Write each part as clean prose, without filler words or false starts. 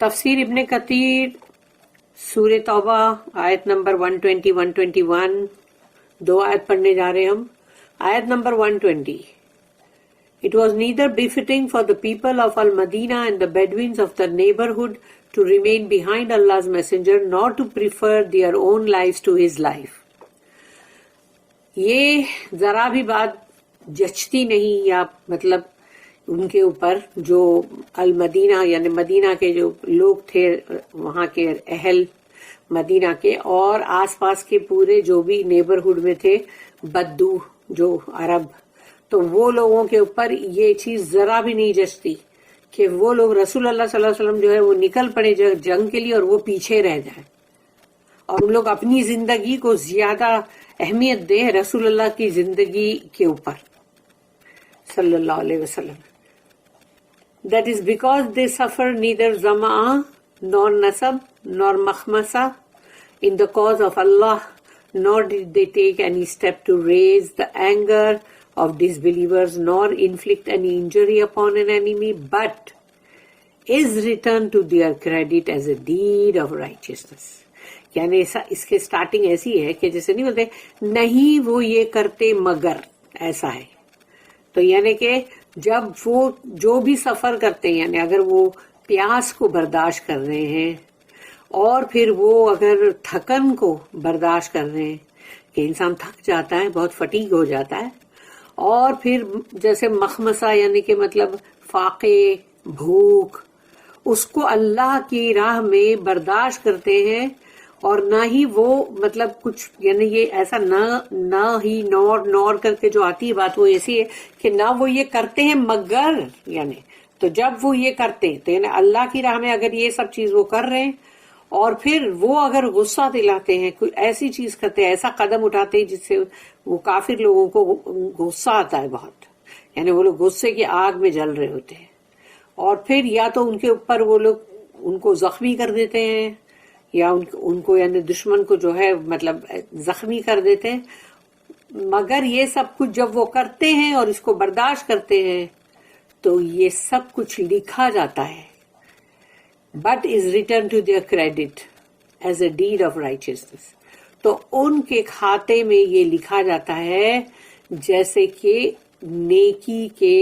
تفسیر ابن کثیر سورہ توبہ آیت نمبر 120 121 دو آیت پڑھنے جا رہے ہم. آیت number 120. It was neither befitting for the people of Al-Madinah and the Bedouins of the neighborhood to remain behind Allah's messenger nor to prefer their own lives to his life. یہ ذرا بھی بات جچتی نہیں یا مطلب ان کے اوپر جو المدینہ یعنی مدینہ کے جو لوگ تھے وہاں کے اہل مدینہ کے اور آس پاس کے پورے جو بھی نیبرہڈ میں تھے بدو جو عرب، تو وہ لوگوں کے اوپر یہ چیز ذرا بھی نہیں جچتی کہ وہ لوگ رسول اللہ صلی اللہ علیہ وسلم جو ہے وہ نکل پڑے جنگ کے لیے اور وہ پیچھے رہ جائیں اور ان لوگ اپنی زندگی کو زیادہ اہمیت دیں رسول اللہ کی زندگی کے اوپر صلی اللہ علیہ وسلم. That is because they suffer neither zama'a nor nasab nor makhmasa in the cause of Allah, nor did they take any step to raise the anger of disbelievers nor inflict any injury upon an enemy, but is returned to their credit as a deed of righteousness. یعنی اس کے starting ایسی ہے کہ جیسے نہیں بولتے نہیں وہ یہ کرتے مگر ایسا ہے. تو یعنی کہ جب وہ جو بھی سفر کرتے ہیں یعنی اگر وہ پیاس کو برداشت کر رہے ہیں اور پھر وہ اگر تھکن کو برداشت کر رہے ہیں کہ انسان تھک جاتا ہے بہت فٹیگ ہو جاتا ہے اور پھر جیسے مخمسہ یعنی کہ مطلب فاقے بھوک اس کو اللہ کی راہ میں برداشت کرتے ہیں اور نہ ہی وہ مطلب کچھ یعنی یہ ایسا نہ ہی نور کر کے جو آتی ہے بات وہ ایسی ہے کہ نہ وہ یہ کرتے ہیں مگر یعنی تو جب وہ یہ کرتے ہیں تو یعنی اللہ کی راہ میں اگر یہ سب چیز وہ کر رہے ہیں اور پھر وہ اگر غصہ دلاتے ہیں کوئی ایسی چیز کرتے ہیں ایسا قدم اٹھاتے ہیں جس سے وہ کافر لوگوں کو غصہ آتا ہے بہت یعنی وہ لوگ غصے کی آگ میں جل رہے ہوتے ہیں اور پھر یا تو ان کے اوپر وہ لوگ ان کو زخمی کر دیتے ہیں یا ان کو یعنی دشمن کو جو ہے مطلب زخمی کر دیتے ہیں مگر یہ سب کچھ جب وہ کرتے ہیں اور اس کو برداشت کرتے ہیں تو یہ سب کچھ لکھا جاتا ہے but is returned to their credit as a deed of righteousness. تو ان کے کھاتے میں یہ لکھا جاتا ہے جیسے کہ نیکی کے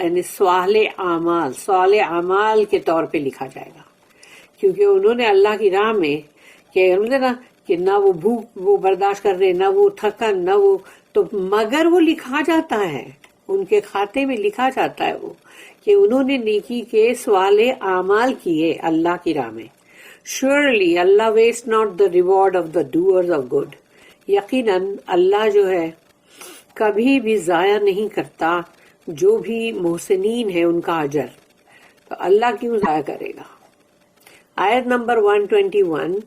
یعنی صالح اعمال کے طور پہ لکھا جائے گا کیونکہ انہوں نے اللہ کی راہ میں کہ نہ وہ بھوک وہ برداشت کر رہے نہ وہ تھکن نہ وہ تو مگر وہ لکھا جاتا ہے ان کے کھاتے میں لکھا جاتا ہے وہ کہ انہوں نے نیکی کے صالح اعمال کیے اللہ کی راہ میں. Surely Allah wastes not the reward of the doers of good. یقیناً اللہ جو ہے کبھی بھی ضائع نہیں کرتا جو بھی محسنین ہے ان کا اجر. تو اللہ کیوں ضائع کرے گا. آیت number 121.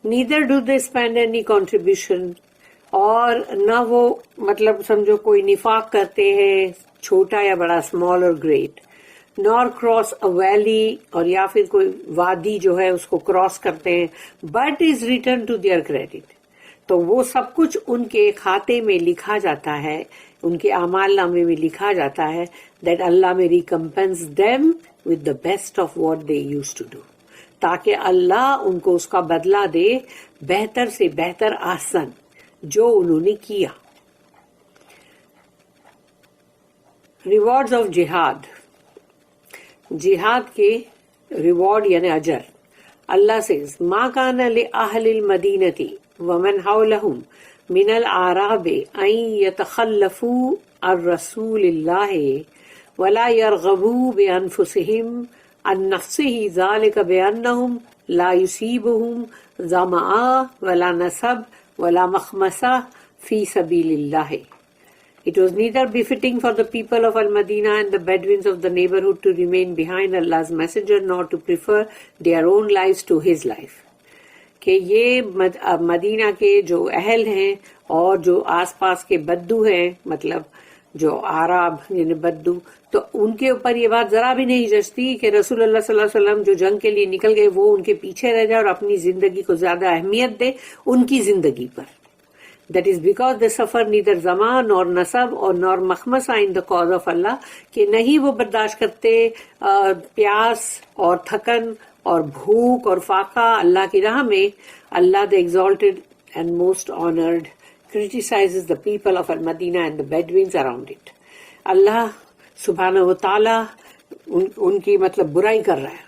Neither do they spend any contribution اور نہ وہ مطلب سمجھو کوئی نفاق کرتے ہیں چھوٹا یا بڑا اسمال اور great nor cross a valley اور یا پھر کوئی وادی جو ہے اس کو کراس کرتے ہیں but is returned to their credit. تو وہ سب کچھ ان کے کھاتے میں لکھا جاتا ہے ان کے اعمال نامے میں لکھا جاتا ہے that Allah may recompense them with the best of what they used to do تاکہ اللہ ان کو اس کا بدلہ دے بہتر سے بہتر احسن جو انہوں نے کیا. ریوارڈز آف جہاد جہاد کے ریوارڈ یعنی اجر. اللہ سے ما کان لأہل المدینۃ ومن حولہم من الاعراب ان یتخلفوا عن رسول اللہ ولا يرغبوا بانفسهم عن نفسه ذلك بانهم لا يصيبهم ظمأ ولا نصب ولا مخمصة في سبيل الله. It was neither befitting for the people of Al-Madinah and the Bedouins of the neighborhood to remain behind Allah's messenger nor to prefer their own lives to his life. کہ یہ مدینہ کے جو اہل ہیں اور جو آس پاس کے بدو ہیں مطلب جو عرب یعنی بدو تو ان کے اوپر یہ بات ذرا بھی نہیں جچتی کہ رسول اللہ صلی اللہ علیہ وسلم جو جنگ کے لیے نکل گئے وہ ان کے پیچھے رہ جائے اور اپنی زندگی کو زیادہ اہمیت دے ان کی زندگی پر. That is because they suffer neither zama nor nasab or nor makhmasa in the cause of Allah, کہ نہیں وہ برداشت کرتے پیاس اور تھکن اور بھوک اور فاقہ اللہ کی راہ میں. Allah the exalted and most honored criticizes the people of Al-Madinah and the Bedouins around it. اللہ سبحانہ و تعالی ان کی مطلب برائی کر رہا ہے.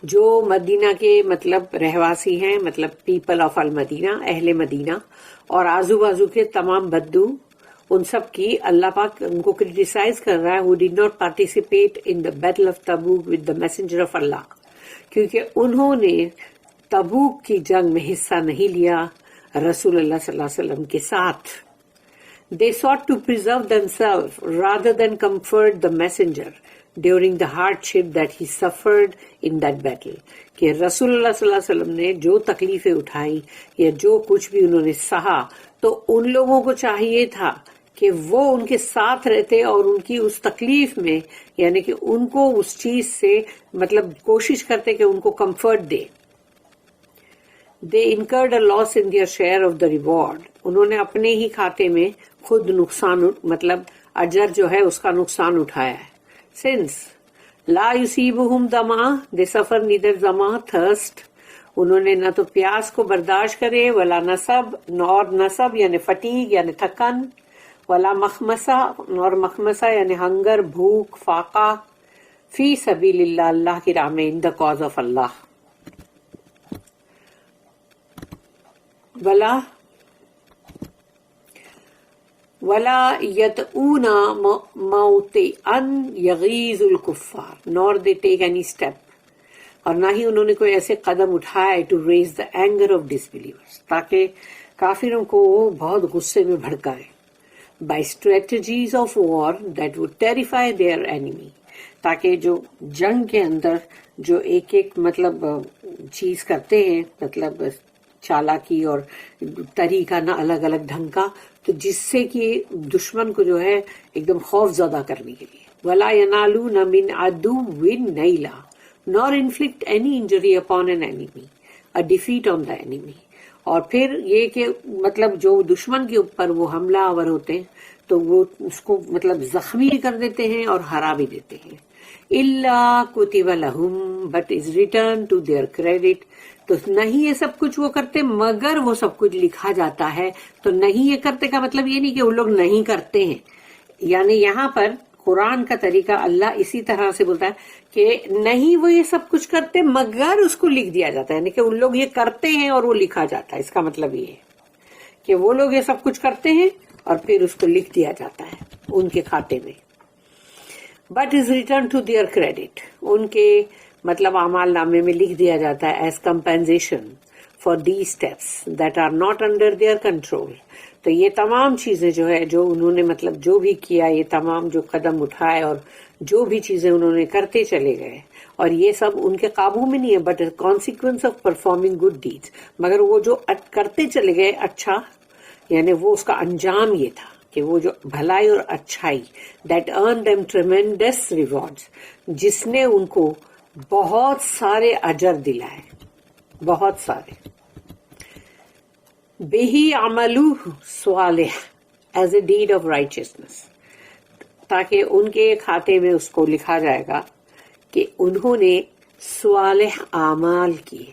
جو مدینہ کے مطلب رہواسی ہیں, مطلب پیپل آف المدینہ, اہل مدینہ, اور آزو بازو کے تمام بدو, ان سب کی اللہ پاک ان کو کرٹیسائز کر رہا ہے. who did not participate in the battle of Tabuk with the messenger of Allah, کیونکہ انہوں نے تبوک کی جنگ میں حصہ نہیں لیا رسول اللہ صلی اللہ علیہ وسلم کے ساتھ. They sought to preserve themselves rather than comfort the messenger during the hardship that he suffered in that battle. کہ رسول اللہ صلی اللہ علیہ وسلم نے جو تکلیفیں اٹھائی یا جو کچھ بھی انہوں نے سہا, تو ان لوگوں کو چاہیے تھا کہ وہ ان کے ساتھ رہتے اور ان کی اس تکلیف میں, یعنی کہ ان کو اس چیز سے مطلب کوشش کرتے کہ ان کو comfort they. They incurred a loss in their share of the reward. انہوں نے اپنے ہی کھاتے میں خود نقصان مطلب اجر جو ہے اس کا نقصان اٹھایا ہے. Since law یصیبہم ظما, they suffer neither ظما thirst, انہوں نے نہ تو پیاس کو برداشت کرے, ولا نصب, نور نصب یعنی فٹیگ یعنی تھکن, ولا مخمسہ, نور مخمسہ یعنی ہنگر, بھوک, فاقہ, فی سبیل اللہ, اللہ کی راہ میں, in the cause of اللہ. ولا یتعون موطئا یغیظ الکفار, nor they take any step, اور نہ ہی انہوں نے کوئی ایسے قدم اٹھائے to raise the anger of disbelievers, تاکہ کافروں کو بہت غصے میں بھڑکائے. by strategies of war that would terrify their enemy, تاکہ جو جنگ کے اندر جو ایک ایک مطلب چیز کرتے ہیں, مطلب چالاکی اور طریقہ نہ الگ الگ ڈھنگ کا, تو جس سے کہ دشمن کو جو ہے ایک دم خوف زدہ کرنے کے لیے. وَلَا يَنَالُونَ مِنْ عَدُوٍّ نَيْلًا, nor inflict any injury upon an enemy, a defeat on the enemy. اور پھر یہ کہ مطلب جو دشمن کے اوپر وہ حملہ آور ہوتے ہیں تو وہ اس کو مطلب زخمی کر دیتے ہیں اور ہرا بھی دیتے ہیں. إِلَّا كُتِبَ لَهُمْ, but is returned to their credit. تو نہیں یہ سب کچھ وہ کرتے مگر وہ سب کچھ لکھا جاتا ہے. تو نہیں یہ کرتے کا مطلب یہ نہیں کہ وہ لوگ نہیں کرتے ہیں, یعنی یہاں پر قرآن کا طریقہ اللہ اسی طرح سے بولتا ہے کہ نہیں وہ یہ سب کچھ کرتے مگر اس کو لکھ دیا جاتا ہے, یعنی کہ ان لوگ یہ کرتے ہیں اور وہ لکھا جاتا ہے. اس کا مطلب یہ ہے کہ وہ لوگ یہ سب کچھ کرتے ہیں اور پھر اس کو لکھ دیا جاتا ہے ان کے کھاتے میں. But is return to their credit, ان کے مطلب اعمال نامے میں لکھ دیا جاتا ہے as compensation for the steps that are not under their control. تو یہ تمام چیزیں جو ہے جو انہوں نے مطلب جو بھی کیا, یہ تمام جو قدم اٹھائے اور جو بھی چیزیں انہوں نے کرتے چلے گئے, اور یہ سب ان کے قابو میں نہیں ہے, but consequence of performing good deeds. مگر وہ جو کرتے چلے گئے اچھا, یعنی وہ اس کا انجام یہ تھا کہ وہ جو بھلائی اور اچھائی, that earn them tremendous rewards, جس نے ان کو بہت سارے اجر دلائے, بہت سارے. بِهِ عَمَلُوهُ صَالِحًا, as a deed of righteousness, تاکہ ان کے کھاتے میں اس کو لکھا جائے گا کہ انہوں نے صالح اعمال کیے.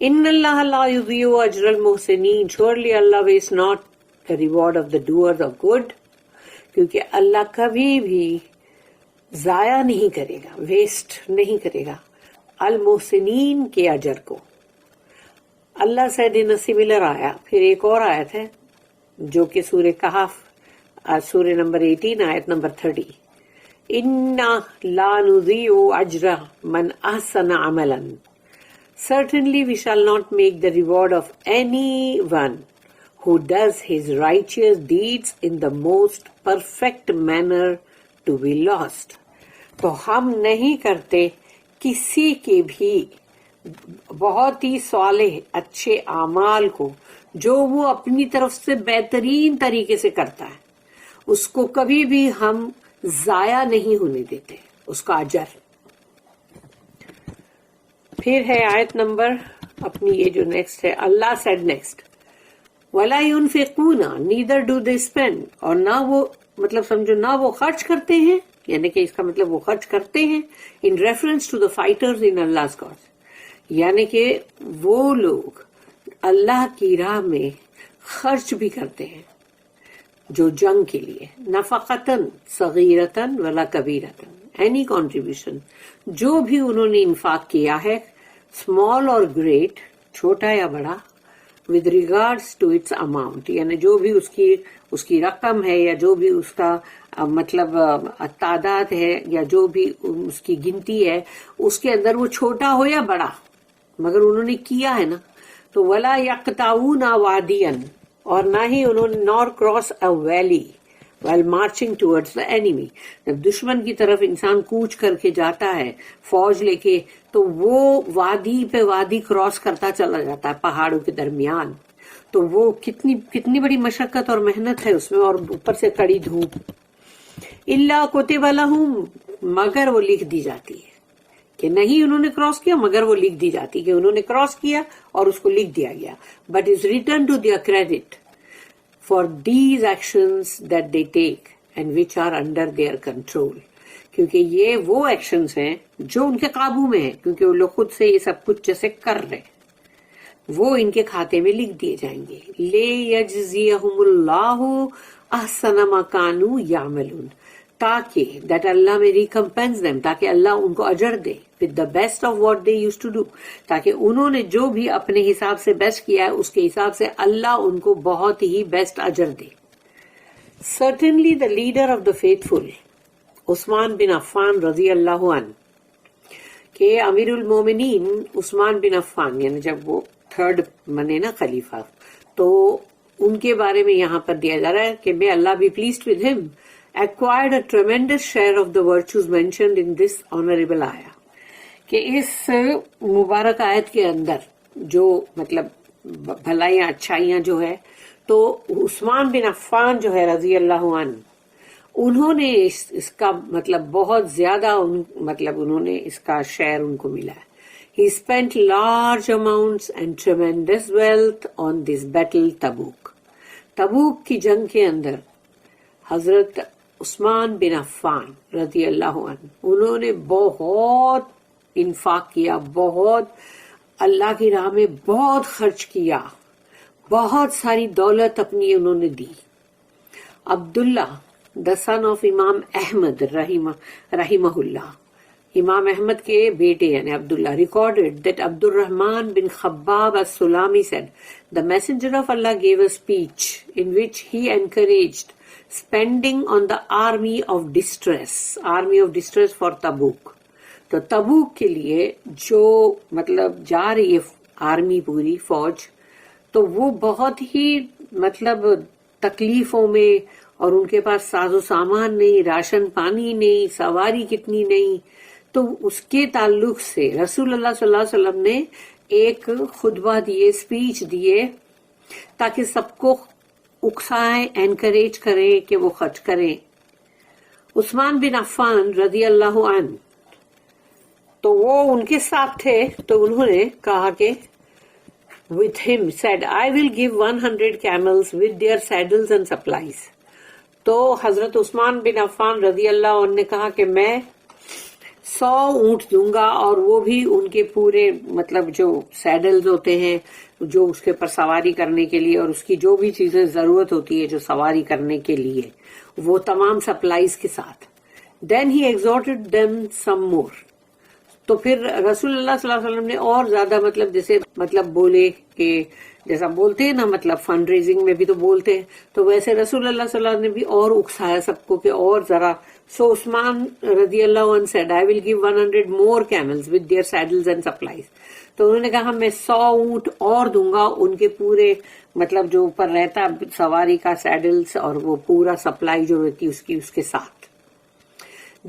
ان اللہ لا یضیع اجر المحسنین, surely Allah wastes not the reward of the doers of good, کیونکہ اللہ کبھی بھی ضائع نہیں کرے گا, ویسٹ نہیں کرے گا المحسنین کے اجر کو. اللہ said in a similar آیا, پھر ایک اور آیت ہے جو کہ سورہ کہف سورہ نمبر 18 آیت نمبر 30, اِنَّا لَا نُضِيعُ أَجْرَ مَنْ أَحْسَنَ عَمَلًا, certainly we shall not make the reward of anyone who does his righteous deeds in the most perfect manner to be lost. تو ہم نہیں کرتے کسی کے بھی بہت ہی صالح اچھے اعمال کو جو وہ اپنی طرف سے بہترین طریقے سے کرتا ہے, اس کو کبھی بھی ہم ضائع نہیں ہونے دیتے اس کا اجر. پھر ہے آیت نمبر اپنی یہ جو نیکسٹ ہے, اللہ said next, ولا ينفقون, neither do they spend, اور نہ وہ مطلب سمجھو نہ وہ خرچ کرتے ہیں, یعنی کہ اس کا مطلب وہ خرچ کرتے ہیں in reference to the fighters in Allah's cause, یعنی کہ وہ لوگ اللہ کی راہ میں خرچ بھی کرتے ہیں جو جنگ کے لیے, نفقتن صغیرتن ولا کبیرتن, اینی کنٹریبیوشن, جو بھی انہوں نے انفاق کیا ہے, اسمال اور گریٹ, چھوٹا یا بڑا, with regards to its amount, یعنی جو بھی اس کی رقم ہے یا جو بھی اس کا مطلب تعداد ہے یا جو بھی اس کی گنتی ہے, اس کے اندر وہ چھوٹا ہو یا بڑا, مگر انہوں نے کیا ہے نا. تو ولا یقطعون وادیا, اور نہ ہی انہوں نے nor cross a valley while marching towards the enemy, جب دشمن کی طرف انسان کوچ کر کے جاتا ہے فوج لے کے, تو وہ وادی پہ وادی کراس کرتا چلا جاتا ہے پہاڑوں کے درمیان, تو وہ کتنی بڑی مشقت اور محنت ہے اس میں, اور اوپر سے کڑی دھوپ. الا کتب لہم, مگر وہ لکھ دی جاتی ہے کہ نہیں انہوں نے کراس کیا, مگر وہ لکھ دی جاتی کہ انہوں نے کراس کیا اور اس کو لکھ دیا گیا. But is return to their credit for these actions that they take and which are under their control, کیونکہ یہ وہ ایکشنز ہیں جو ان کے قابو میں ہیں, کیونکہ وہ لوگ خود سے یہ سب کچھ جیسے کر رہے, وہ ان کے کھاتے میں لکھ دیے جائیں گے. لِيَجْزِيَهُمُ اللَّهُ أَحْسَنَ مَا كَانُوا يَعْمَلُونَ, تاکہ that اللہ میں recompense them, تاکہ اللہ ان کو اجر دے, with the best of what they used to do, تاکہ انہوں نے جو بھی اپنے حساب سے بیسٹ کیا ہے اس کے حساب سے اللہ ان کو بہت ہی بیسٹ اجر دے. Certainly the leader of the faithful, عثمان بن عفان رضی اللہ عنہ, کہ امیر المومنین عثمان بن عفان, یعنی جب وہ تھرڈ بنے نا خلیفہ, تو ان کے بارے میں یہاں پر دیا جا رہا ہے کہ may Allah be pleased with him, acquired a tremendous share of the virtues mentioned in this honorable ayah, کہ اس مبارک آیت کے اندر جو مطلب بھلائیاں اچھائیاں جو ہے, تو عثمان بن عفان جو ہے رضی اللہ عنہ, انہوں نے اس کا مطلب بہت زیادہ مطلب انہوں نے اس کا شیئر ان کو ملا ہے. He spent large amounts and tremendous wealth on this battle Tabuk. تبوک کی جنگ کے اندر حضرت عثمان بن عفان رضی اللہ عنہ, انہوں نے بہت انفاق کیا, بہت اللہ کی راہ میں بہت خرچ کیا, بہت ساری دولت اپنی انہوں نے دی. عبداللہ the son of امام احمد رحمہ اللہ, امام احمد کے بیٹے یعنی عبداللہ, recorded that عبد الرحمن بن Khabbab السلامی said, the messenger of Allah gave a speech in which he encouraged spending on the army of distress for Tabuk. تو تبوک کے لیے جو مطلب جا رہی ہے آرمی پوری فوج, تو وہ بہت ہی مطلب تکلیفوں میں, اور ان کے پاس ساز و سامان نہیں, راشن پانی نہیں, سواری کتنی نہیں. تو اس کے تعلق سے رسول اللہ صلی اللہ علیہ وسلم نے ایک خطبہ دیے, اسپیچ دیے, تاکہ سب کو اکسائیں, انکریج کریں کہ وہ خرچ کریں. عثمان بن عفان رضی اللہ عنہ تو وہ ان کے ساتھ تھے, تو انہوں نے کہا کہ with him said, I will give 100 camels with their saddles and supplies. تو حضرت عثمان بن عفان رضی اللہ عنہ نے کہا کہ میں 100 اونٹ دوں گا, اور وہ بھی ان کے پورے مطلب جو سیڈلز ہوتے ہیں جو اس کے پر سواری کرنے کے لیے, اور اس کی جو بھی چیزیں ضرورت ہوتی ہے جو سواری کرنے کے لیے, وہ تمام سپلائز کے ساتھ. Then he exhorted them some more. تو پھر رسول اللہ صلی اللہ علیہ وسلم نے اور زیادہ مطلب جیسے مطلب بولے کہ جیسا بولتے ہیں نا, مطلب فنڈ ریزنگ میں بھی تو بولتے ہیں, تو ویسے رسول اللہ صلی اللہ علیہ وسلم نے بھی اور اکسایا سب کو کہ اور ذرا. سو عثمان رضی اللہ عنہ said, I will give 100 more camels with their saddles and supplies. تو انہوں نے کہا میں 100 اونٹ اور دوں گا, ان کے پورے مطلب جو اوپر رہتا سواری کا سیڈلز اور وہ پورا سپلائی جو رہتی اس کے ساتھ.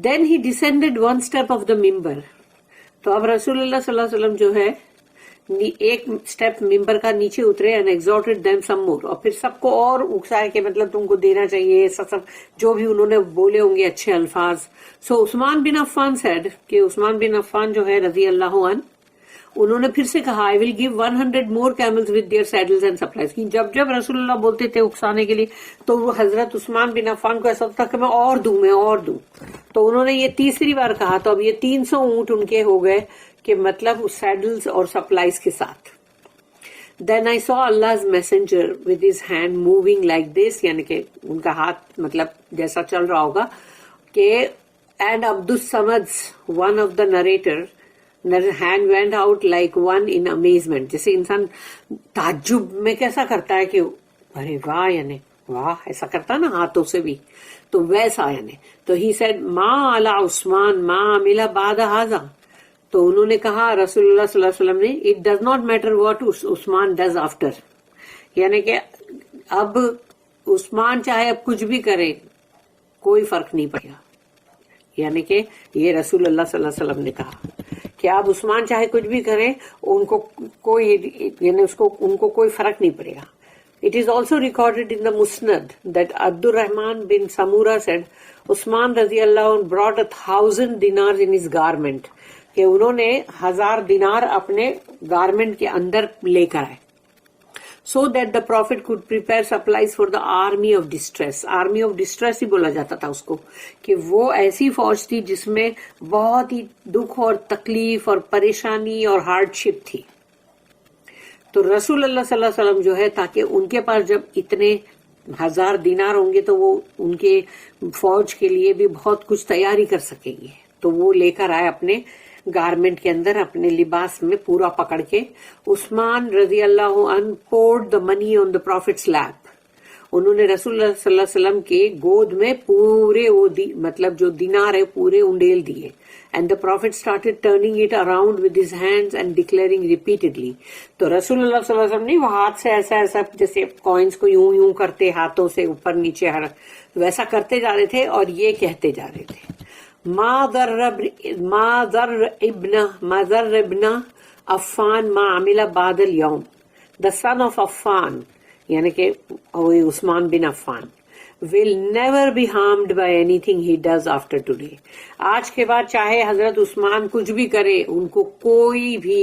Then he descended one step of the mimbar. تو اب رسول اللہ صلی اللہ علیہ وسلم جو ہے ایک سٹیپ ممبر کا نیچے اترے, and exhorted them some more, اور پھر سب کو اور اکسائے کہ مطلب تم کو دینا چاہیے سب جو بھی انہوں نے بولے ہوں گے اچھے الفاظ. سو عثمان بن عفان said, کہ عثمان بن عفان جو ہے رضی اللہ عنہ, انہوں نے پھر سے کہا I will give 100 more camels with their saddles and supplies. جب جب رسول اللہ بولتے تھے اکسانے کے لیے تو وہ حضرت عثمان بن عفان کو ایسا تھا کہ میں اور دوں. تو انہوں نے یہ تیسری بار کہا تو اب یہ 300 اونٹ ان کے ہو گئے کہ مطلب سیڈلز اور سپلائز کے ساتھ. Then I saw Allah's messenger with his hand moving like this, یعنی کہ ان کا ہاتھ مطلب جیسا چل رہا ہوگا کہ and Abdul al Samad one of the narrator hand went out like one in amazement. جیسے انسان تعجب میں کیسا کرتا ہے کہ ارے واہ، یعنی واہ ایسا کرتا نا ہاتھوں سے بھی، تو ویسا یعنی. تو he said ما علی عثمان ما عمل بعد هذا. تو انہوں نے کہا رسول اللہ صلی اللہ علیہ وسلم نے it does not matter what Usman does after, یعنی کہ اب عثمان چاہے اب کچھ بھی کرے کوئی فرق نہیں پڑے گا. یعنی کہ یہ رسول اللہ صلی اللہ علیہ وسلم نے کہا کہ اب عثمان چاہے کچھ بھی کرے ان کو کوئی یعنی ان کو کوئی فرق نہیں پڑے گا. It is also recorded in the Musnad that Abdurrahman bin Samura said Usman radiallahu anhu brought 1,000 dinars in his garment, کہ انہوں نے 1000 دینار اپنے گارمنٹ کے اندر لے کر آئے. So that the Prophet could prepare supplies for the army of distress. Army of distress ہی بولا جاتا تھا اس کو، کہ وہ ایسی فوج تھی جس میں بہت ہی دکھ اور تکلیف اور پریشانی اور ہارڈ شپ تھی. تو رسول اللہ صلی اللہ علیہ وسلم جو ہے تاکہ ان کے پاس جب اتنے 1000 دینار ہوں گے تو وہ ان کے فوج کے لیے بھی بہت کچھ تیاری کر سکیں گے. تو وہ لے کر آئے اپنے گارمنٹ کے اندر اپنے لباس میں پورا پکڑ کے. عثمان رضی اللہ عنہ poured the money on the prophet's lap. انہوں نے رسول اللہ صلی اللہ علیہ وسلم کے گود میں پورے وہ مطلب جو دینار ہے پورے انڈیل دیے. And the prophet started turning it around with his hands and declaring repeatedly. تو رسول اللہ صلی اللہ علیہ وسلم نے وہ ہاتھ سے ایسا ایسا جیسے کوائنس کو یوں یوں کرتے ہاتھوں سے اوپر نیچے ویسا کرتے جا رہے تھے اور یہ کہتے جا رہے تھے ما ضر ابن عفان ما عمل بعد اليوم. The son of Affan یعنی کہ عثمان بن Affan will never be harmed by anything he does after today. آج کے بعد چاہے حضرت عثمان کچھ بھی کرے ان کو کوئی بھی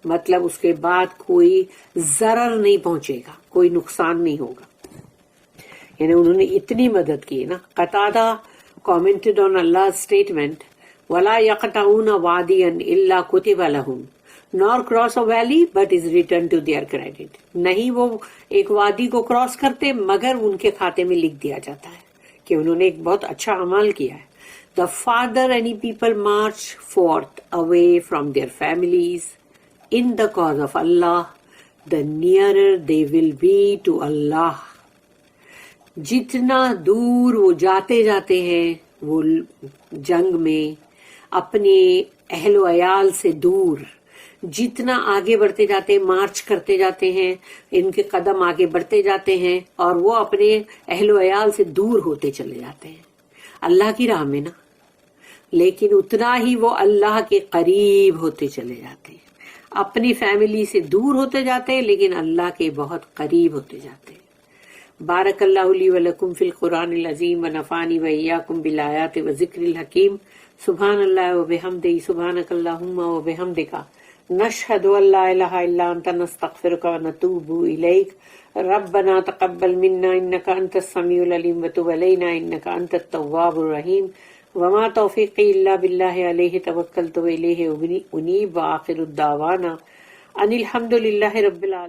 مطلب اس کے بعد کوئی ضرر نہیں پہنچے گا، کوئی نقصان نہیں ہوگا. یعنی انہوں نے اتنی مدد کی نا. قتادہ commented on Allah's statement وَلَا يَقْطَعُونَ وَادِيًا إِلَّا كُتِبَ لَهُمْ nor cross a valley but is returned to their credit. نہیں وہ ایک وادی کو کراس کرتے مگر ان کے کھاتے میں لکھ دیا جاتا ہے کہ انہوں نے ایک بہت اچھا عمل کیا ہے. The farther any people march forth away from their families in the cause of Allah, the nearer they will be to Allah. جتنا دور وہ جاتے جاتے ہیں وہ جنگ میں اپنے اہل و عیال سے دور، جتنا آگے بڑھتے جاتے ہیں مارچ کرتے جاتے ہیں ان کے قدم آگے بڑھتے جاتے ہیں اور وہ اپنے اہل و عیال سے دور ہوتے چلے جاتے ہیں اللہ کی راہ میں نا، لیکن اتنا ہی وہ اللہ کے قریب ہوتے چلے جاتے ہیں. اپنی فیملی سے دور ہوتے جاتے ہیں لیکن اللہ کے بہت قریب ہوتے جاتے ہیں. بارک اللہ لی ولکم فی القرآن العظیم ونفعنی وإیاکم بالآیات وذکر الحکیم. سبحان اللہ وبحمدہ سبحانک اللہم وبحمدک نشہد ان لا الہ الا انت نستغفرک ونتوب الیک. ربنا تقبل منا انک انت السمیع العلیم وتب علینا انک انت التواب الرحیم. وما توفیقی الا باللہ علیہ توکلت والیہ انیب. وآخر الدعوانا ان الحمد للہ رب العالمین.